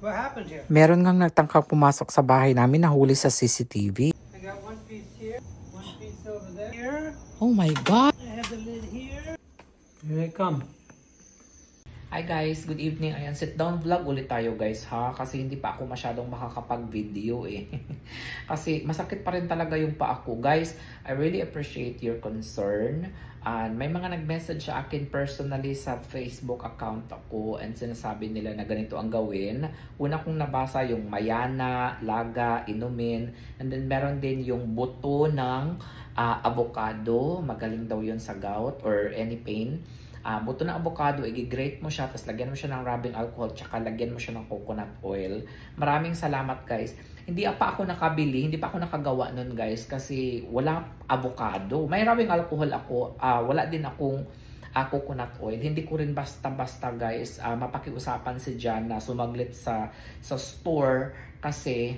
What happened here? Meron ngang nagtangkang pumasok sa bahay namin, nahuli sa CCTV. I got one piece here, one piece over there. Here. Oh my God! I have the lid here. Here they come. Hi guys, good evening. Ayan, sit down vlog ulit tayo guys ha. Kasi hindi pa ako masyadong makakapag-video eh. Kasi masakit pa rin talaga yung paa ko. Guys, I really appreciate your concern. And may mga nag-message sa akin personally sa Facebook account ako and sinasabi nila na ganito ang gawin. Una kong nabasa yung mayana, laga, inumin. And then meron din yung buto ng avocado. Magaling daw yun sa gout or any pain. Buto ng avocado, i-grate mo siya, tapos lagyan mo siya ng rubbing alcohol, tsaka lagyan mo siya ng coconut oil. Maraming salamat guys. Hindi pa ako nakabili, hindi pa ako nakagawa nun guys, kasi wala avocado. May rubbing alcohol ako, wala din akong coconut oil. Hindi ko rin basta-basta guys, mapakiusapan si Jan na sumaglit sa store, kasi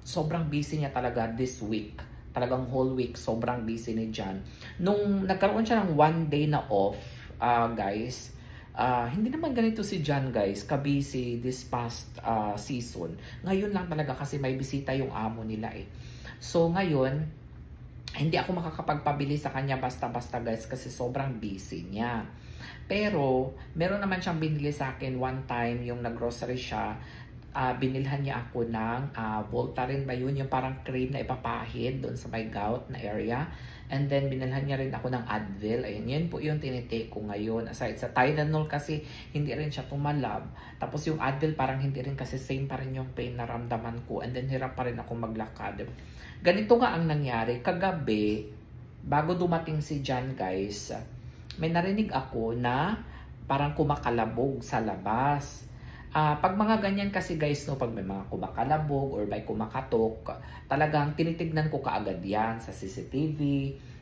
sobrang busy niya talaga this week. Talagang whole week, sobrang busy ni Jan. Nung nagkaroon siya ng one day na off, guys, hindi naman ganito si Jan, guys, ka-busy this past season. Ngayon lang talaga kasi may bisita yung amo nila eh. So ngayon, hindi ako makakapagpabili sa kanya basta-basta guys kasi sobrang busy niya. Pero, meron naman siyang binili sa akin one time yung nag-grocery siya. Binilhan niya ako ng Voltaren ba yun, yung parang cream na ipapahid doon sa may gout na area. And then binilhan niya rin ako ng Advil. Ayun, yun po yung tinitake ko ngayon. Aside sa Tylenol kasi hindi rin siya tumalab. Tapos yung Advil parang hindi rin kasi same pa rin yung pain na ramdaman ko. And then hirap pa rin ako maglakad. Ganito nga ang nangyari. Kagabi, bago dumating si Jan guys, may narinig ako na parang kumakalabog sa labas. Pag mga ganyan kasi guys, no, pag may mga kumakalabog or may kumakatok, talagang tinitignan ko kaagad yan sa CCTV,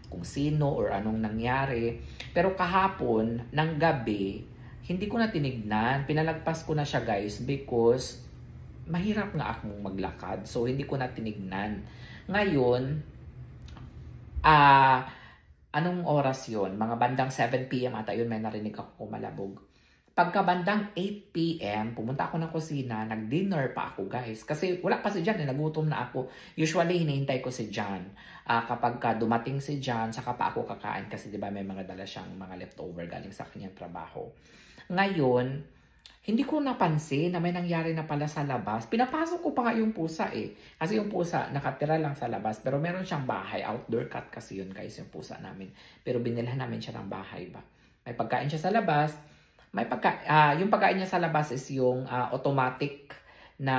kung sino or anong nangyari. Pero kahapon, ng gabi, hindi ko na tinignan. Pinalagpas ko na siya guys because mahirap nga akong maglakad. So, hindi ko na tinignan. Ngayon, anong oras yon? Mga bandang 7 PM ata yun, may narinig ako kumalabog. Pagkabandang 8 PM, pumunta ako ng kusina, nag-dinner pa ako guys. Kasi wala pa si Jan, nagutom na ako. Usually, hinihintay ko si Jan. Kapag dumating si Jan, saka pa ako kakain kasi diba may mga dala siyang mga leftover galing sa kanyang trabaho. Ngayon, hindi ko napansin na may nangyari na pala sa labas. Pinapasok ko pa nga yung pusa eh. Kasi yung pusa nakatira lang sa labas. Pero meron siyang bahay. Outdoor cat kasi yun guys, yung pusa namin. Pero binilhan namin siya ng bahay ba. May pagkain siya sa labas. Yung pagkain niya sa labas is yung automatic na,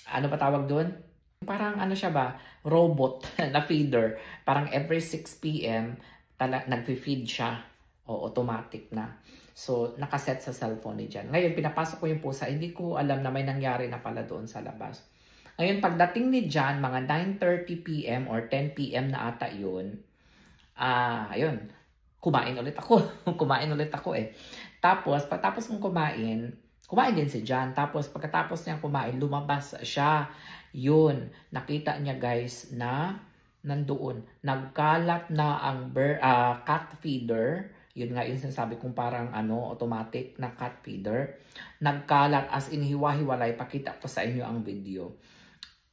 ano pa tawag doon? Parang ano siya ba? Robot na feeder. Parang every 6 PM, nag-feed siya. O automatic na. So, nakaset sa cellphone ni Jan. Ngayon, pinapasok ko yung pusa. Hindi ko alam na may nangyari na pala doon sa labas. Ngayon, pagdating ni Jan, mga 9:30 PM or 10 PM na ata yun. Ayun. Kumain ulit ako. Kumain ulit ako eh. Tapos, pagkatapos kong kumain din si Jan. Tapos, pagkatapos niya kumain, lumabas siya. Yun. Nakita niya guys na nandoon. Nagkalat na ang cat feeder. Yun nga yung sinasabi kong parang automatic na cat feeder. Nagkalat as in hiwa-hiwalay. Pakita ko sa inyo ang video.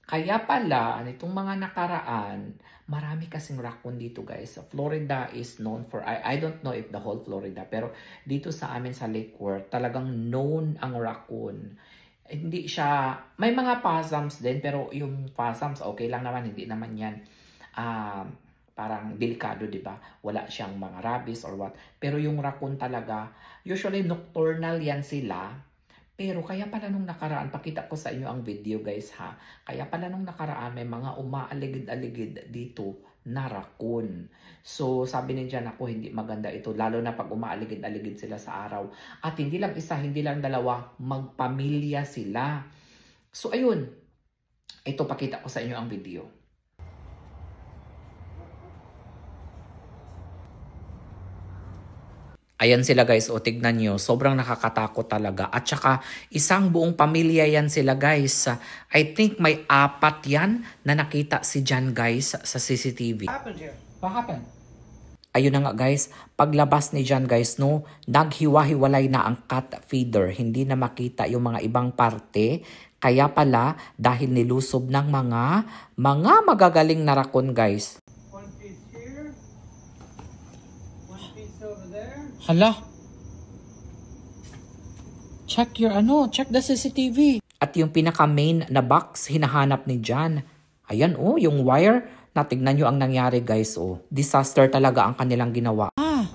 Kaya pala, nitong mga nakaraan, marami kasing raccoon dito guys. Florida is known for, I don't know if the whole Florida, pero dito sa amin sa Lake Worth, talagang known ang raccoon. Hindi siya, may mga possums din, pero yung possums okay lang naman, hindi naman yan parang delikado, di ba? Wala siyang mga rabies or what. Pero yung raccoon talaga, usually nocturnal yan sila. Pero kaya pala nung nakaraan, pakita ko sa inyo ang video guys ha. Kaya pala nung nakaraan may mga umaaligid-aligid dito na raccoon. So sabi ni Jan ako hindi maganda ito. Lalo na pag umaaligid-aligid sila sa araw. At hindi lang isa, hindi lang dalawa, magpamilya sila. So ayun, ito pakita ko sa inyo ang video. Ayan sila guys, o tignan nyo, sobrang nakakatakot talaga. At saka isang buong pamilya yan sila guys. I think may 4 yan na nakita si Jan guys sa CCTV. What happened here? What happened? Ayun na nga guys, paglabas ni Jan guys no, naghiwa-hiwalay na ang cat feeder. Hindi na makita yung mga ibang parte. Kaya pala dahil nilusob ng mga magagaling na raccoon guys. One piece here. One piece over there. Hala. Check the CCTV. At yung pinaka main na box hinahanap ni Jan. Ayan oh, yung wire. Natignan nyo ang nangyari guys oh. Disaster talaga ang kanilang ginawa. I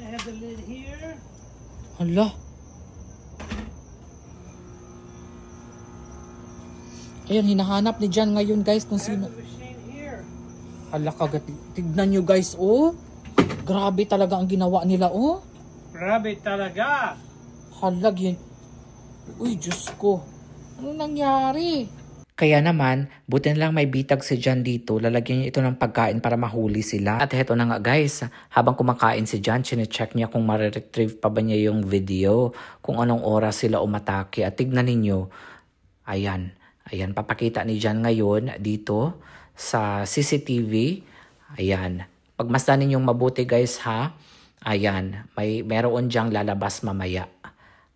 have the lid here. Hala. Ayan, hinahanap ni Jan ngayon guys kung I have sino. the machine here. Hala kagat. Tignan nyo guys oh. Grabe talaga ang ginawa nila oh. Grabe talaga. Halag yun. Uy, Diyos ko. Ano nangyari? Kaya naman, buti na lang may bitag si Jan dito. Lalagyan niya ito ng pagkain para mahuli sila. At heto na nga guys, habang kumakain si Jan, chinecheck niya kung mariretrieve pa ba niya yung video. Kung anong oras sila umatake. At tignan ninyo, ayan. Ayan, papakita ni Jan ngayon dito sa CCTV. Ayan. Pagmasdan ninyong mabuti guys ha. Ayan, meron diyang lalabas mamaya.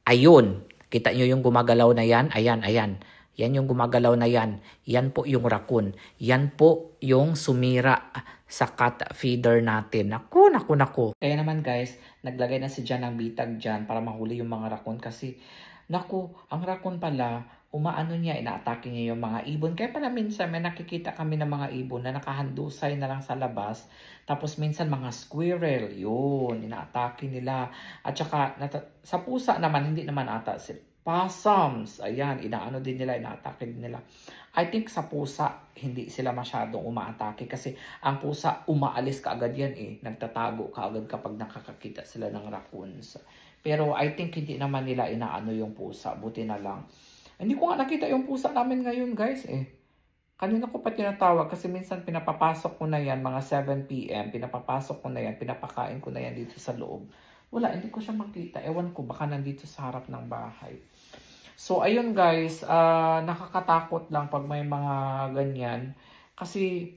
Ayun, kita nyo yung gumagalaw na yan? Ayan, ayan. Yan yung gumagalaw na yan. Yan po yung raccoon. Yan po yung sumira sa cat feeder natin. Naku. Kaya naman guys, naglagay na si Jan ng bitag dyan para mahuli yung mga raccoon. Kasi, naku, ang raccoon pala, inaatake niya yung mga ibon. Kaya pala minsan may nakikita kami ng mga ibon na nakahandusay na lang sa labas. Tapos minsan mga squirrel, yun, inaatake nila. At saka, sa pusa naman, hindi naman ata possums, ayan, inaatake din nila. I think sa pusa, hindi sila masyadong umaatake kasi ang pusa, umaalis kaagad yan eh. Nagtatago kaagad kapag nakakakita sila ng raccoons. Pero I think hindi naman nila yung pusa, buti na lang. Hindi ko nga nakita yung pusa namin ngayon guys eh. Kanina ko pa tinatawag kasi minsan pinapapasok ko na yan, mga 7 PM, pinapapasok ko na yan, pinapakain ko na yan dito sa loob. Wala, hindi ko siya makita. Ewan ko, baka nandito sa harap ng bahay. So, ayun guys, nakakatakot lang pag may mga ganyan. Kasi,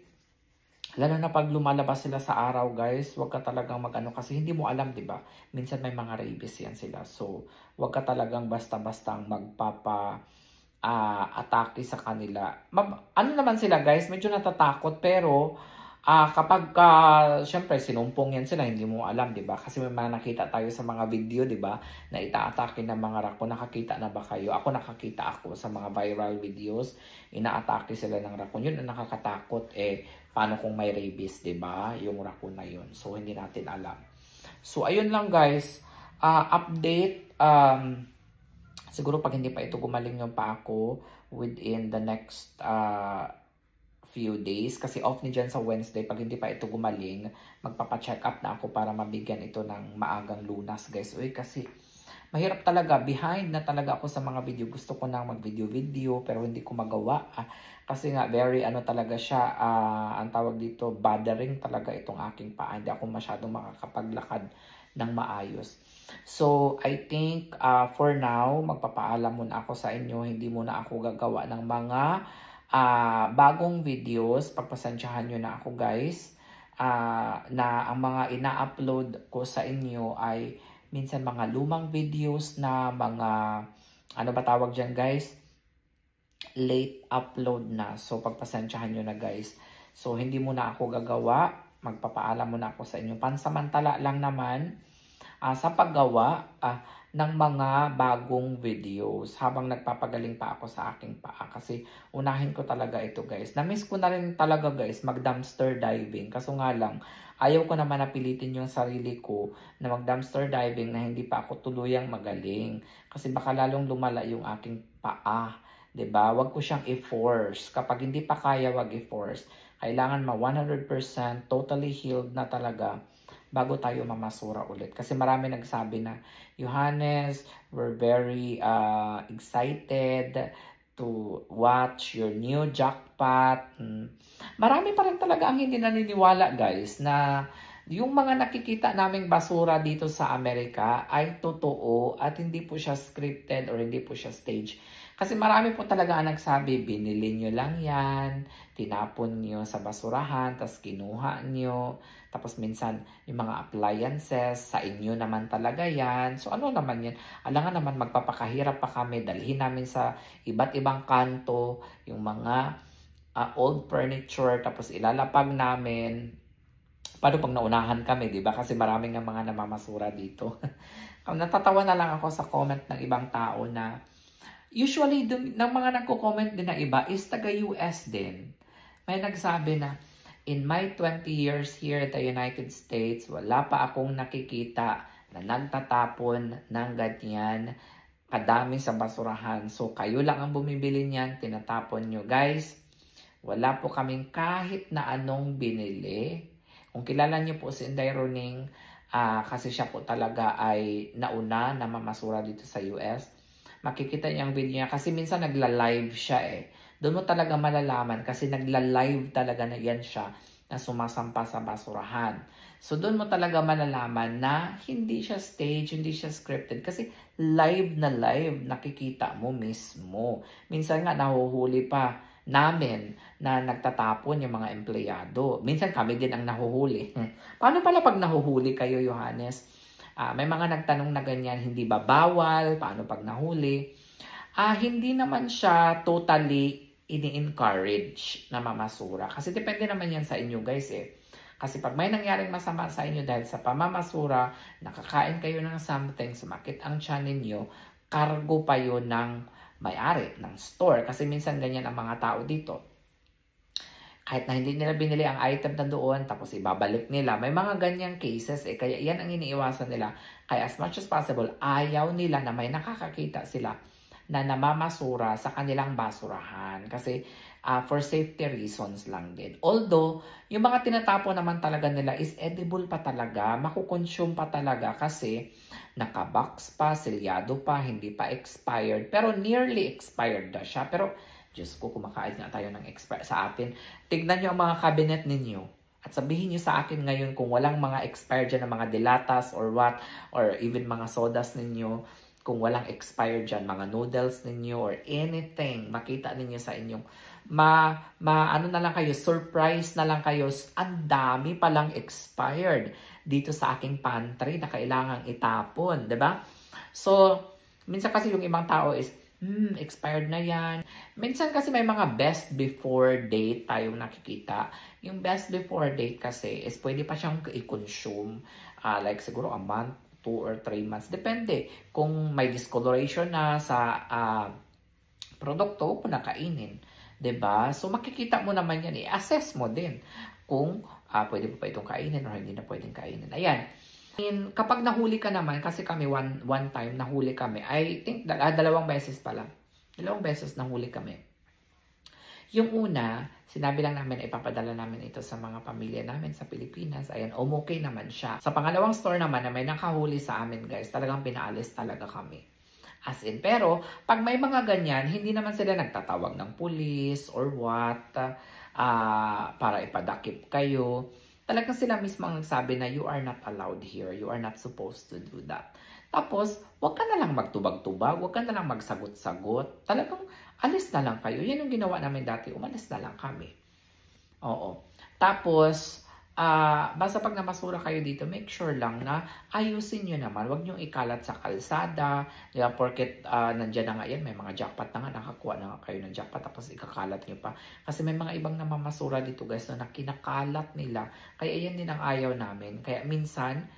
lalo na pag lumalabas sila sa araw guys, huwag ka talagang kasi hindi mo alam, di ba? Minsan may mga rabies yan sila. So, huwag ka talagang basta-bastang atake sa kanila. Ano naman sila guys, medyo natatakot pero kapag syempre sinumpong yan sila, hindi mo alam, 'di ba? Kasi may mga nakita tayo sa mga video, 'di ba? Na itaatake ng mga raccoon. Nakakita na ba kayo? Ako nakakita sa mga viral videos, inaatake sila ng raccoon. Yun ang nakakatakot paano kung may rabies, 'di ba? Yung raccoon na yun. So hindi natin alam. So ayun lang guys, update siguro pag hindi pa ito gumaling yung pa ako within the next few days. Kasi off ni Jan sa Wednesday. Pag hindi pa ito gumaling, magpapacheck up na ako para mabigyan ito ng maagang lunas guys. Uy, kasi mahirap talaga. Behind na talaga ako sa mga video. Gusto ko na mag-video pero hindi ko magawa. Kasi nga very talaga siya, ang tawag dito, bothering talaga itong aking paa. Hindi ako masyadong makakapaglakad ng maayos. So, I think for now, magpapaalam muna ako sa inyo. Hindi muna ako gagawa ng mga bagong videos. Pagpasensyahan nyo na ako guys. Na ang mga ina-upload ko sa inyo ay minsan mga lumang videos na mga, ano ba tawag dyan guys? Late upload na. So, pagpasensyahan nyo na guys. So, hindi muna ako gagawa. Magpapaalam muna ako sa inyo. Pansamantala lang naman sa paggawa ng mga bagong videos habang nagpapagaling pa ako sa aking paa. Kasi unahin ko talaga ito guys. Na-miss ko na rin talaga guys mag-dumpster diving. Kaso nga lang, ayaw ko naman napilitin yung sarili ko na mag-dumpster diving na hindi pa ako tuluyang magaling. Kasi baka lalong lumala yung aking paa. 'Di ba? Wag ko siyang i-force. Kapag hindi pa kaya, wag i-force. Kailangan 100% totally healed na talaga bago tayo mamasura ulit. Kasi marami nagsabi na, Johannes, we're very excited to watch your new jackpot. Marami pa rin talaga ang hindi naniniwala guys na yung mga nakikita naming basura dito sa Amerika ay totoo at hindi po siya scripted or hindi po siya staged. Kasi marami po talaga ang nagsabi, binili nyo lang yan, tinapon nyo sa basurahan, tapos kinuha nyo, tapos minsan yung mga appliances, sa inyo naman talaga yan. So ano naman yan? Alangan naman magpapakahirap pa kami, dalhin namin sa iba't ibang kanto, yung mga old furniture, tapos ilalapag namin. Paano pag naunahan kami, di ba? Kasi maraming nga mga namamasura dito. Natatawa na lang ako sa comment ng ibang tao na usually, ng mga nagko-comment din na iba is taga-US din. May nagsabi na, in my 20 years here at the United States, wala pa akong nakikita na nagtatapon ng ganyan kadami sa basurahan. So, kayo lang ang bumibili niyan, tinatapon nyo. Guys, wala po kaming kahit na anong binili. Kung kilala niyo po si Inday Roning, kasi siya po talaga ay nauna na mamasura dito sa US, makikita niyo ang video niya kasi minsan nagla-live siya eh. Doon mo talaga malalaman kasi nagla-live talaga na yan siya na sumasampa sa basurahan. So doon mo talaga malalaman na hindi siya stage, hindi siya scripted kasi live na live nakikita mo mismo. Minsan nga nahuhuli pa namin na nagtatapon yung mga empleyado. Minsan kami din ang nahuhuli. Paano pala pag nahuhuli kayo, Johannes? May mga nagtanong na ganyan, hindi ba bawal? Paano pag nahuli? Hindi naman siya totally ini-encourage na mamasura. Kasi depende naman yan sa inyo guys eh. Kasi pag may nangyaring masama sa inyo dahil sa pamamasura, nakakain kayo ng something, sumakit ang tiyan ninyo, cargo pa yun ng may-ari, ng store. Kasi minsan ganyan ang mga tao dito. Kahit na hindi nila binili ang item na doon, tapos ibabalik nila. May mga ganyang cases eh, kaya yan ang iniiwasan nila. Kaya as much as possible, ayaw nila na may nakakakita sila na namamasura sa kanilang basurahan. Kasi for safety reasons lang din. Although, yung mga tinatapon naman talaga nila is edible pa talaga, makukonsume pa talaga kasi nakabox pa, selyado pa, hindi pa expired. Pero nearly expired na siya. Pero Diyos ko, kumakain nga tayo ng expired sa atin. Tignan nyo ang mga cabinet ninyo. At sabihin nyo sa akin ngayon kung walang mga expired dyan ng mga dilatas or what, or even mga sodas ninyo, kung walang expired dyan, mga noodles ninyo or anything, makita ninyo sa inyong, ano na lang kayo, surprise na lang kayo, ang dami palang expired dito sa aking pantry na kailangang itapon, 'di ba? So, minsan kasi yung ibang tao is, expired na yan. Minsan kasi may mga best before date tayong nakikita. Yung best before date kasi is pwede pa siyang i-consume. Like siguro a month, 2 or 3 months. Depende. Kung may discoloration na sa produkto, kung nakainin. 'Di ba? So makikita mo naman yan. I-assess mo din kung pwede pa itong kainin or hindi na pwedeng kainin. Ayan. Kapag nahuli ka naman, kasi kami one time nahuli kami, I think 2 beses pala. 2 beses nahuli kami. Yung una, sinabi lang namin ipapadala namin ito sa mga pamilya namin sa Pilipinas. Ayan, okay naman siya. Sa pangalawang store naman na may nakahuli sa amin guys, talagang pinaalis talaga kami. As in, pero pag may mga ganyan, hindi naman sila nagtatawag ng pulis or what, para ipadakip kayo. Talagang sila mismo ang nagsabi na you are not allowed here. You are not supposed to do that. Tapos, wag ka na lang magtubag-tubag. Wag ka na lang magsagot-sagot. Talagang alis na lang kayo. Yan yung ginawa namin dati. Umalis na lang kami. Oo. Tapos, basta pag namasura kayo dito, make sure lang na ayusin nyo naman. Huwag nyo ikalat sa kalsada. Diba? Porket nandyan na nga yan, may mga jackpot na nga, nakakuha na nga kayo ng jackpot, tapos ikakalat nyo pa. Kasi may mga ibang namamasura dito guys na kinakalat nila. Kaya yan din ang ayaw namin. Kaya minsan,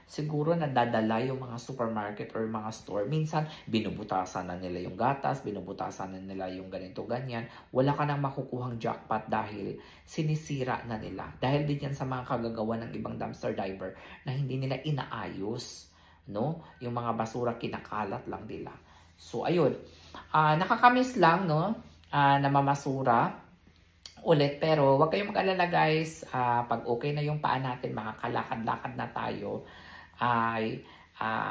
siguro nadadala yung mga supermarket or mga store. Minsan, binubutasan na nila yung gatas, binubutasan na nila yung ganito, ganyan. Wala ka nang makukuhang jackpot dahil sinisira na nila. Dahil din yan sa mga kagagawa ng ibang dumpster diver na hindi nila inaayos. No? Yung mga basura kinakalat lang nila. So, ayun. Nakakamiss lang, no? Na mamasura ulit, pero wag kayong mag-alala guys, pag okay na yung paa natin, makakalakad-lakad na tayo, ay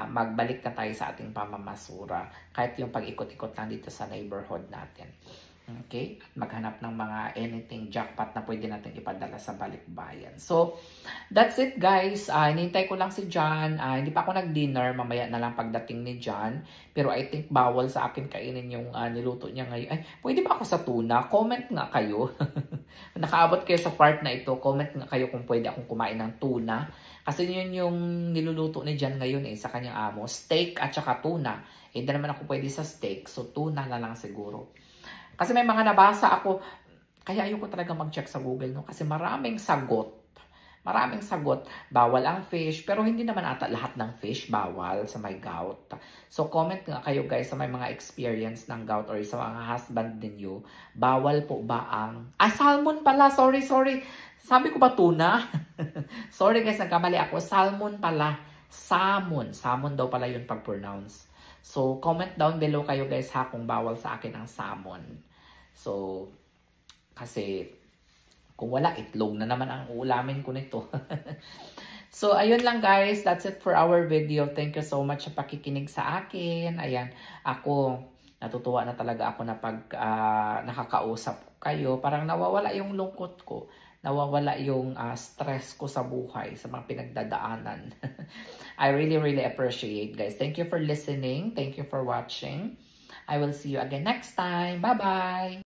magbalik na tayo sa ating pamamasura, kahit yung pag-ikot-ikot lang dito sa neighborhood natin. Okay? At maghanap ng mga anything jackpot na pwede natin ipadala sa balikbayan. So, that's it guys. Hinintay ko lang si John. Hindi pa ako nag-dinner. Mamaya na lang pagdating ni John. Pero I think bawal sa akin kainin yung niluto niya ngayon. Ay, pwede ba ako sa tuna? Comment nga kayo. Nakaabot kayo sa part na ito. Comment nga kayo kung pwede akong kumain ng tuna. Kasi yun yung niluluto ni John ngayon sa kanyang amo. Steak at saka tuna. Hindi naman ako pwede sa steak. So, tuna na lang siguro. Kasi may mga nabasa ako, kaya ayoko talaga mag-check sa Google, no? Kasi maraming sagot. Maraming sagot. Bawal ang fish, pero hindi naman ata lahat ng fish bawal sa may gout. So, comment nga kayo guys sa may mga experience ng gout or sa mga husband ninyo. Bawal po ba ang... salmon pala! Sorry. Sabi ko ba tuna? Sorry guys, nagkamali ako. Salmon pala. Salmon daw pala yun pag-pronounce. So, comment down below kayo guys ha kung bawal sa akin ang salmon. So, kasi kung wala, itlog na naman ang ulamin ko nito. So, ayun lang guys. That's it for our video. Thank you so much sa pakikinig sa akin. Ayan, ako, natutuwa na talaga ako na pag nakakausap kayo. Parang nawawala yung lungkot ko. Nawawala yung stress ko sa buhay, sa mga pinagdadaanan. I really appreciate guys. Thank you for listening. Thank you for watching. I will see you again next time. Bye-bye!